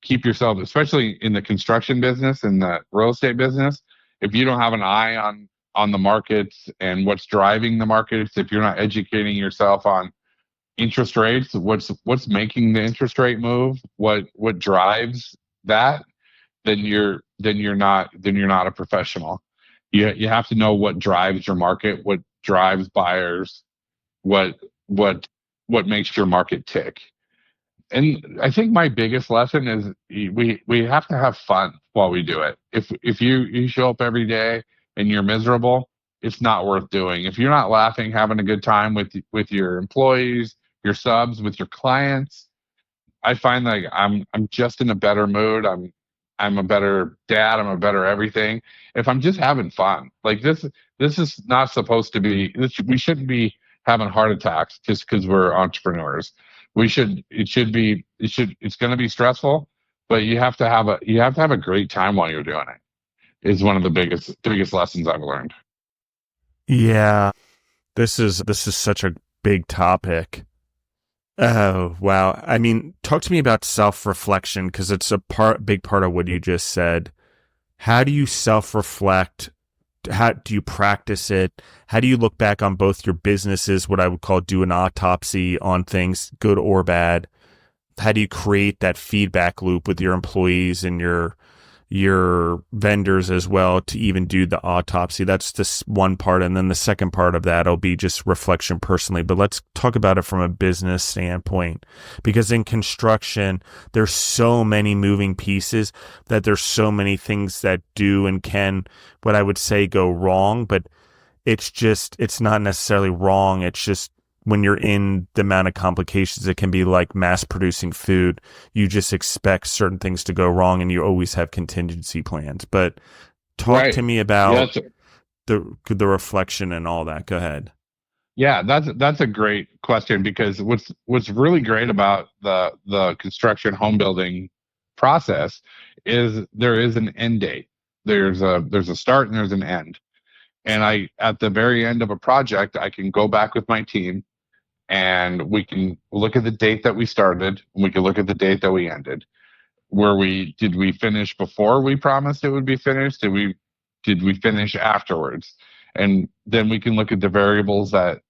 keep yourself, especially in the construction business and the real estate business, if you don't have an eye on the markets and what's driving the markets, if you're not educating yourself on interest rates, what's making the interest rate move, what drives that, then you're not a professional. You have to know what drives your market, what drives buyers, what makes your market tick. And I think my biggest lesson is we have to have fun while we do it. If you show up every day and you're miserable, it's not worth doing. If you're not laughing, having a good time with your employees, your subs, with your clients, I find like I'm just in a better mood. I'm a better dad. I'm a better everything if I'm just having fun. Like this is not supposed to be. We shouldn't be having heart attacks just because we're entrepreneurs. It's going to be stressful, but you have to have a great time while you're doing it. Is one of the biggest lessons I've learned. Yeah, this is such a big topic. Oh, wow. I mean, talk to me about self-reflection because it's big part of what you just said. How do you self-reflect? How do you practice it? How do you look back on both your businesses, what I would call do an autopsy on things, good or bad? How do you create that feedback loop with your employees and your vendors as well to even do the autopsy? That's this one part. And then the second part of that will be just reflection personally. But let's talk about it from a business standpoint, because in construction, there's so many moving pieces that there's so many things that do and can, what I would say, go wrong. But it's not necessarily wrong. It's just when you're in the amount of complications, it can be like mass producing food. You just expect certain things to go wrong and you always have contingency plans. But talk to me about the reflection and all that. Go ahead. Yeah, that's a great question because what's really great about the construction home building process is there is an end date. There's a start and there's an end. And at the very end of a project, I can go back with my team and we can look at the date that we started and we can look at the date that we ended. Did we finish before we promised it would be finished? Did we finish afterwards? And then we can look at the variables that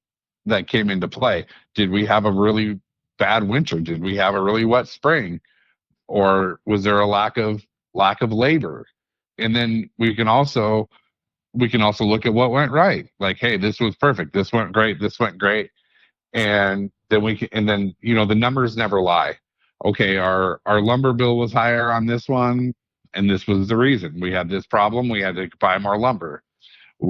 came into play. Did we have a really bad winter? Did we have a really wet spring? Or was there a lack of labor? And then we can also look at what went right. Like, hey, this was perfect. This went great. This went great. And then the numbers never lie. Okay, our lumber bill was higher on this one, and this was the reason. We had this problem. We had to buy more lumber.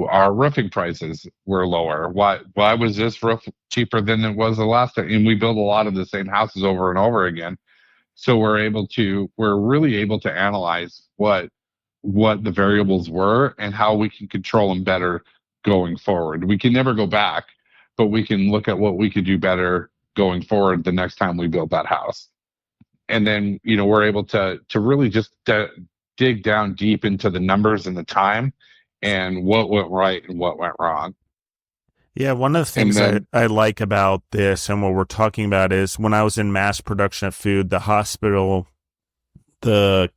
Our roofing prices were lower. Why was this roof cheaper than it was the last time? And we build a lot of the same houses over and over again. So we're really able to analyze what the variables were and how we can control them better going forward. We can never go back, but we can look at what we could do better going forward the next time we build that house. And then, we're able to really just dig down deep into the numbers and the time and what went right and what went wrong. Yeah, one of the things I like about this and what we're talking about is when I was in mass production of food, the hospital, the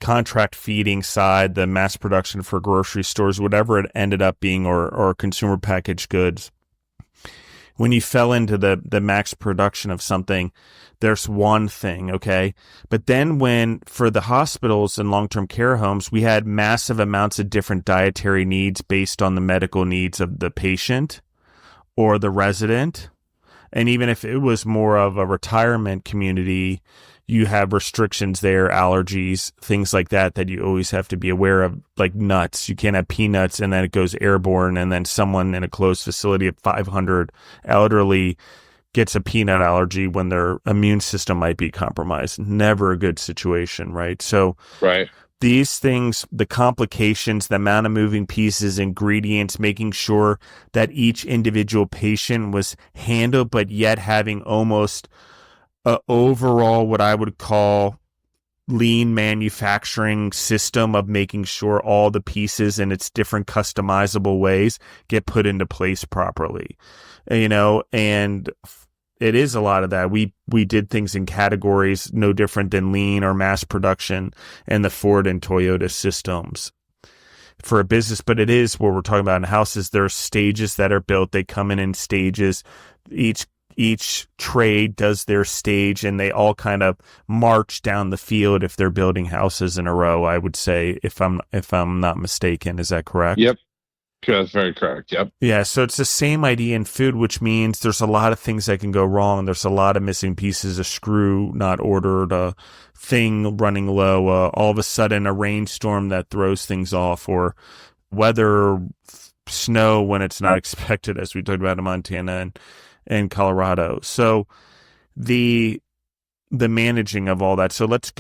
contract feeding side, the mass production for grocery stores, whatever it ended up being, or consumer packaged goods. When you fell into the max production of something, there's one thing, okay? But then when, for the hospitals and long-term care homes, we had massive amounts of different dietary needs based on the medical needs of the patient or the resident. And even if it was more of a retirement community, you have restrictions there, allergies, things like that you always have to be aware of, like nuts. You can't have peanuts and then it goes airborne, and then someone in a closed facility of 500 elderly gets a peanut allergy when their immune system might be compromised. Never a good situation, right? So Right. these things, the complications, the amount of moving pieces, ingredients, making sure that each individual patient was handled, but yet having almost a overall, what I would call lean manufacturing system of making sure all the pieces in its different customizable ways get put into place properly, and it is a lot of that. We did things in categories no different than lean or mass production and the Ford and Toyota systems for a business. But it is what we're talking about in houses. There are stages that are built. They come in stages. Each trade does their stage, and they all kind of march down the field if they're building houses in a row, I would say, if I'm not mistaken. Is that correct? Yep. That's very correct. Yep. Yeah, so it's the same idea in food, which means there's a lot of things that can go wrong. There's a lot of missing pieces, a screw not ordered, a thing running low, all of a sudden a rainstorm that throws things off, or weather, snow when it's not expected, as we talked about in Montana and Colorado. So the managing of all that. So let's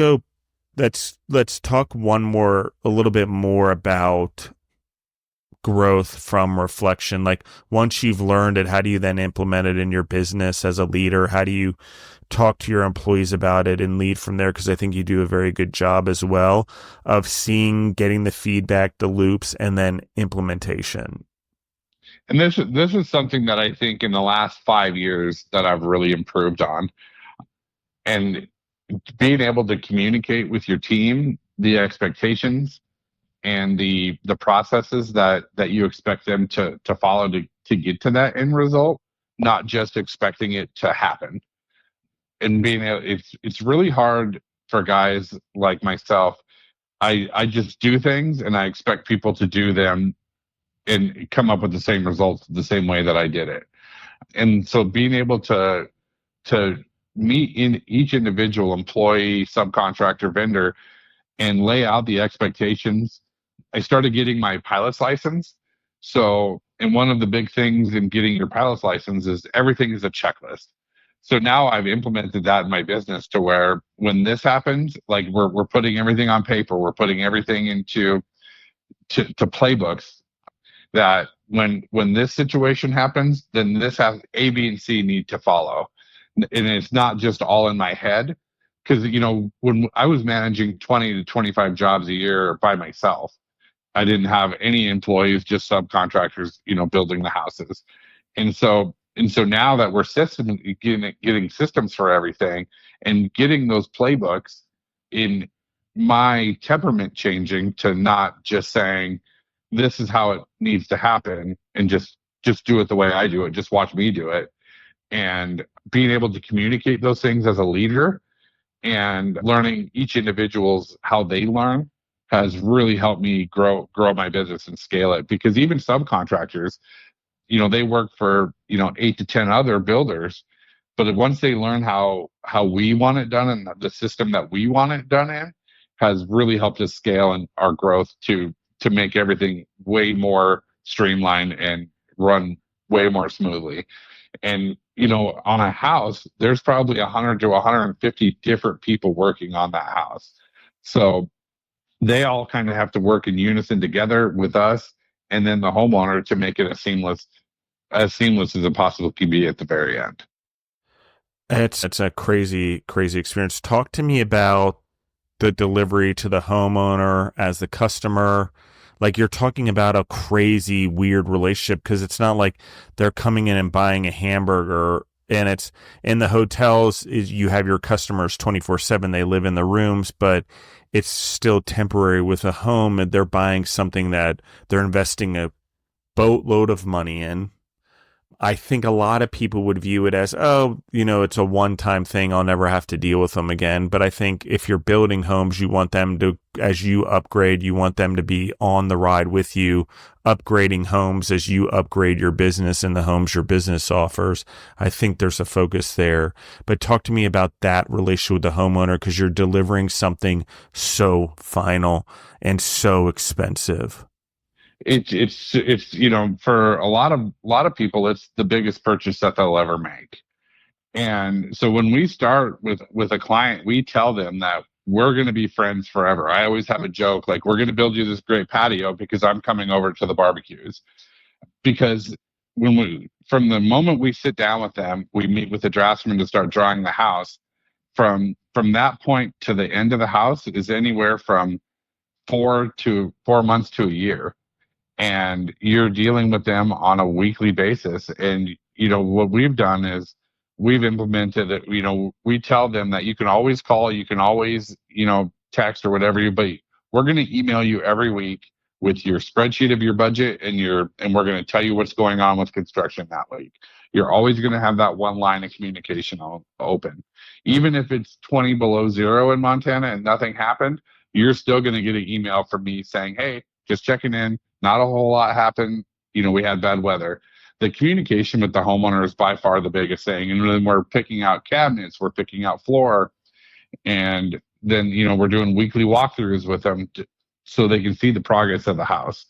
talk a little bit more about growth from reflection. Like, once you've learned it, how do you then implement it in your business as a leader? How do you talk to your employees about it and lead from there? Because I think you do a very good job as well of getting the feedback, the loops, and then implementation. And this is something that I think in the last 5 years that I've really improved on. And being able to communicate with your team the expectations and the processes that you expect them to follow to get to that end result, not just expecting it to happen. And it's really hard for guys like myself. I just do things and I expect people to do them and come up with the same results the same way that I did it. And so being able to meet in each individual employee, subcontractor, vendor, and lay out the expectations. I started getting my pilot's license. So, and one of the big things in getting your pilot's license is everything is a checklist. So now I've implemented that in my business to where when this happens, like we're putting everything on paper, we're putting everything into playbooks, that when this situation happens, then this has A, B, and C need to follow. And it's not just all in my head. Because, when I was managing 20 to 25 jobs a year by myself, I didn't have any employees, just subcontractors, building the houses. And so now that we're getting systems for everything and getting those playbooks, in my temperament changing to not just saying, this is how it needs to happen, and just do it the way I do it, just watch me do it. And being able to communicate those things as a leader and learning each individual's how they learn has really helped me grow my business and scale it. Because even subcontractors, they work for 8 to 10 other builders, but once they learn how we want it done and the system that we want it done in, has really helped us scale and our growth to make everything way more streamlined and run way more smoothly. And on a house, there's probably 100 to 150 different people working on that house. So they all kind of have to work in unison together with us and then the homeowner to make it as seamless as it possibly can be at the very end. It's a crazy experience. Talk to me about the delivery to the homeowner as the customer. Like, you're talking about a crazy, weird relationship, because it's not like they're coming in and buying a hamburger, and it's in the hotels, you have your customers 24/7. They live in the rooms, but it's still temporary. With a home, and they're buying something that they're investing a boatload of money in. I think a lot of people would view it as, oh, it's a one-time thing. I'll never have to deal with them again. But I think if you're building homes, you want them to, as you upgrade, you want them to be on the ride with you, upgrading homes as you upgrade your business and the homes your business offers. I think there's a focus there. But talk to me about that relationship with the homeowner, because you're delivering something so final and so expensive. It's for a lot of people, it's the biggest purchase that they'll ever make. And so when we start with a client, we tell them that we're going to be friends forever. I always have a joke like, we're going to build you this great patio because I'm coming over to the barbecues. Because from the moment we sit down with them, we meet with the draftsman to start drawing the house. From that point to the end of the house is anywhere from 4 months to a year. And you're dealing with them on a weekly basis. And, what we've done is we've implemented it. We tell them that you can always call, you can always, text or whatever, but we're going to email you every week with your spreadsheet of your budget and we're going to tell you what's going on with construction that week. You're always going to have that one line of communication open. Even if it's 20 below zero in Montana and nothing happened, you're still going to get an email from me saying, hey, just checking in. Not a whole lot happened. We had bad weather. The communication with the homeowner is by far the biggest thing. And then we're picking out cabinets, we're picking out floor, and then, we're doing weekly walkthroughs with them so they can see the progress of the house.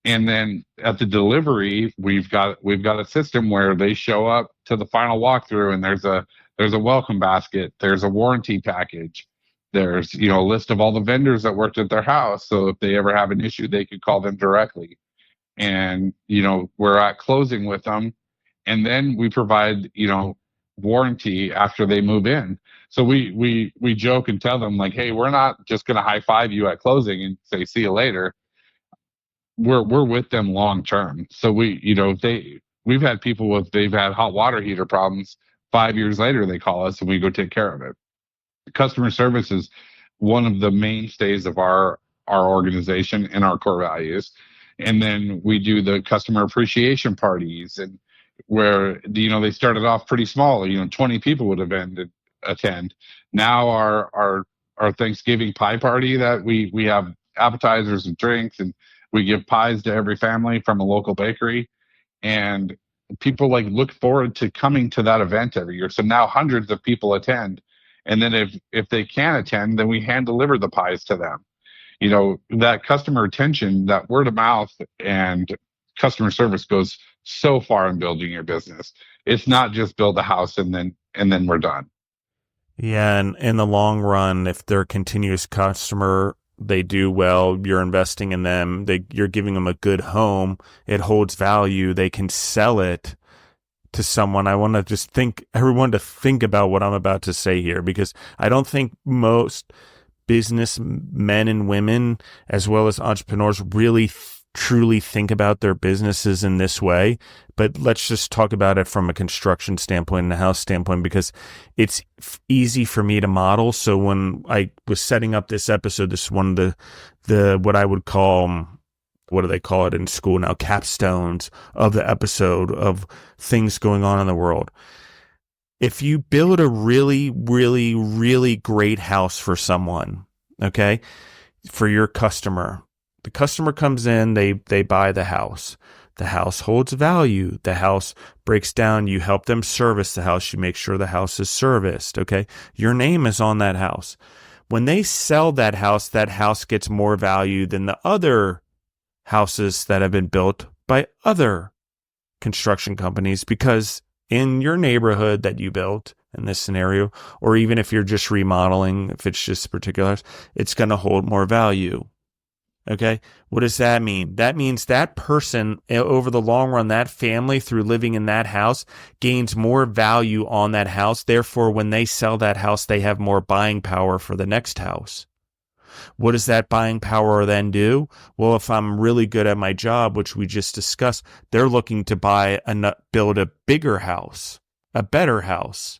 And then at the delivery, we've got a system where they show up to the final walkthrough and there's a welcome basket, there's a warranty package. There's, a list of all the vendors that worked at their house. So if they ever have an issue, they could call them directly. And, we're at closing with them. And then we provide, warranty after they move in. So we joke and tell them like, hey, we're not just going to high five you at closing and say, see you later. We're with them long term. So we've had people they've had hot water heater problems. 5 years later, they call us and we go take care of it. Customer service is one of the mainstays of our organization and our core values. And then we do the customer appreciation parties, and where they started off pretty small. 20 people would attend. Now our Thanksgiving pie party that we have appetizers and drinks, and we give pies to every family from a local bakery, and people look forward to coming to that event every year. So now hundreds of people attend. And then if they can't attend, then we hand deliver the pies to them. That customer attention, that word of mouth and customer service goes so far in building your business. It's not just build a house and then we're done. Yeah. And in the long run, if they're a continuous customer, they do well, you're investing in them, you're giving them a good home, it holds value, they can sell it to someone. I want to just everyone to think about what I'm about to say here, because I don't think most business men and women, as well as entrepreneurs, really truly think about their businesses in this way. But let's just talk about it from a construction standpoint and a house standpoint, because it's easy for me to model. So when I was setting up this episode, this is one of the what I would call, what do they call it in school now, capstones of the episode of things going on in the world. If you build a really, really, really great house for someone, okay, for your customer, the customer comes in, they buy the house. The house holds value. The house breaks down. You help them service the house. You make sure the house is serviced, okay? Your name is on that house. When they sell that house gets more value than the other houses that have been built by other construction companies, because in your neighborhood that you built in this scenario, or even if you're just remodeling, if it's just particulars, it's going to hold more value. Okay. What does that mean? That means that person over the long run, that family through living in that house gains more value on that house. Therefore, when they sell that house, they have more buying power for the next house. What does that buying power then do? Well, if I'm really good at my job, which we just discussed, they're looking to build a bigger house, a better house,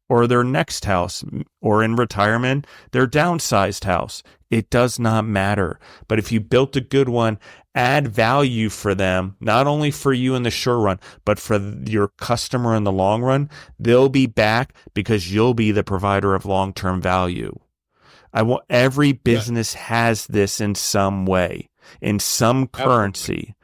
or their next house, or in retirement, their downsized house. It does not matter. But if you built a good one, add value for them, not only for you in the short run, but for your customer in the long run, they'll be back because you'll be the provider of long-term value. Every business has this in some way, in some currency.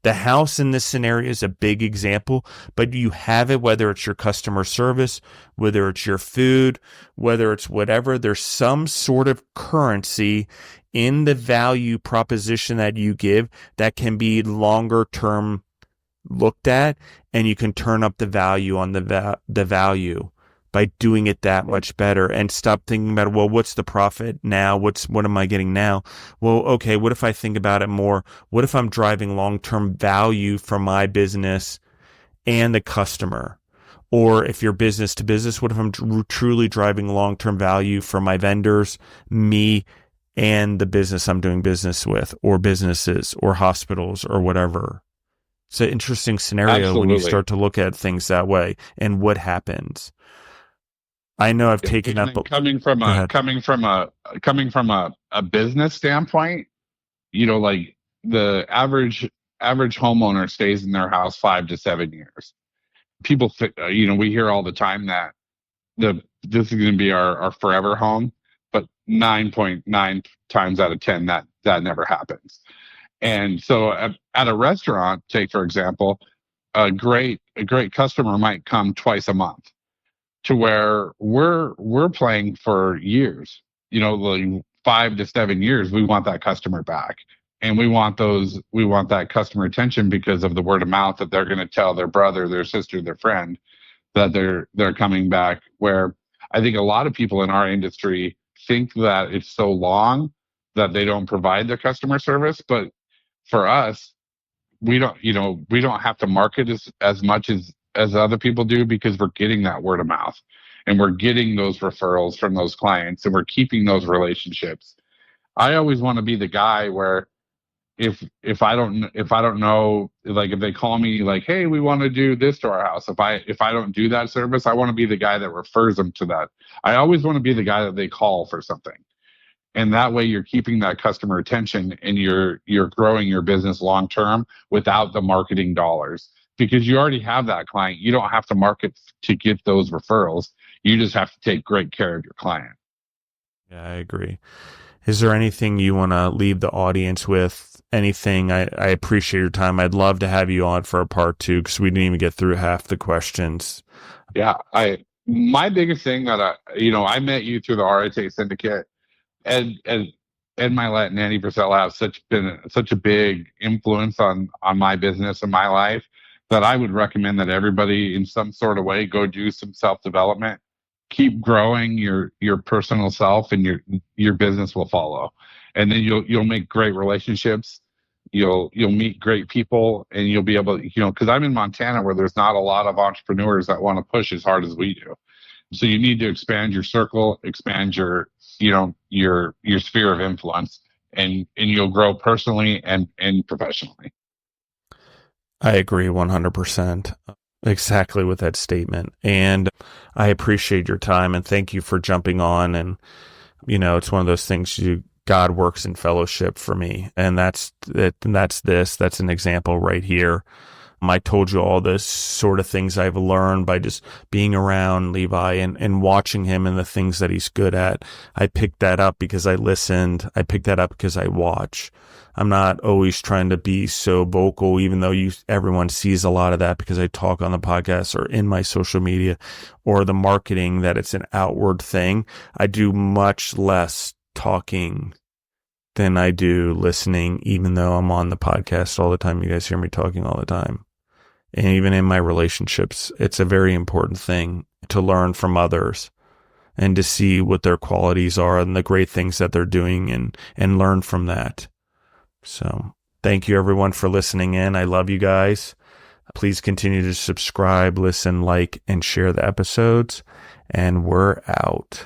The house in this scenario is a big example, but you have it whether it's your customer service, whether it's your food, whether it's whatever. There's some sort of currency in the value proposition that you give that can be longer term looked at, and you can turn up the value on the value by doing it that much better, and stop thinking about, well, what's the profit now? What am I getting now? Well, okay, what if I think about it more? What if I'm driving long-term value for my business and the customer? Or if you're business to business, what if I'm truly driving long-term value for my vendors, me, and the business I'm doing business with, or businesses, or hospitals, or whatever? It's an interesting scenario when you start to look at things that way, and what happens. I know I've taken up coming from a business standpoint, like the average homeowner stays in their house 5 to 7 years. People, we hear all the time that this is going to be our forever home, but 9.9 times out of 10 that never happens. And so at a restaurant, take for example, a great customer might come twice a month, to where we're playing for years, like 5 to 7 years. We want that customer back, and we want that customer attention because of the word of mouth that they're going to tell their brother, their sister, their friend that they're coming back. Where I think a lot of people in our industry think that it's so long that they don't provide their customer service, but for us, we don't have to market as much as other people do, because we're getting that word of mouth, and we're getting those referrals from those clients, and we're keeping those relationships. I always want to be the guy where if I don't know, like if they call me like, hey, we want to do this to our house, if I don't do that service, I want to be the guy that refers them to that. I always want to be the guy that they call for something. And that way you're keeping that customer attention, and you're growing your business long term without the marketing dollars, because you already have that client. You don't have to market to get those referrals. You just have to take great care of your client. Yeah, I agree. Is there anything you want to leave the audience with? Anything? I appreciate your time. I'd love to have you on for a part 2, because we didn't even get through half the questions. Yeah, my biggest thing that I met you through the RHA Syndicate, and my Latin Nanny Priscilla have been such a big influence on my business and my life, that I would recommend that everybody in some sort of way go do some self-development. Keep growing your personal self, and your business will follow. And then you'll make great relationships. You'll meet great people, and you'll be able to, because I'm in Montana, where there's not a lot of entrepreneurs that want to push as hard as we do. So you need to expand your circle, expand your sphere of influence, and you'll grow personally and professionally. I agree 100%. Exactly with that statement. And I appreciate your time, and thank you for jumping on. And, it's one of those things, God works in fellowship for me. And that's an example right here. I told you all this sort of things I've learned by just being around Levi and watching him and the things that he's good at. I picked that up because I listened. I picked that up because I watch. I'm not always trying to be so vocal, even though everyone sees a lot of that because I talk on the podcast or in my social media or the marketing, that it's an outward thing. I do much less talking than I do listening, even though I'm on the podcast all the time. You guys hear me talking all the time. And even in my relationships, it's a very important thing to learn from others and to see what their qualities are and the great things that they're doing and learn from that. So thank you everyone for listening in. I love you guys. Please continue to subscribe, listen, like, and share the episodes. And we're out.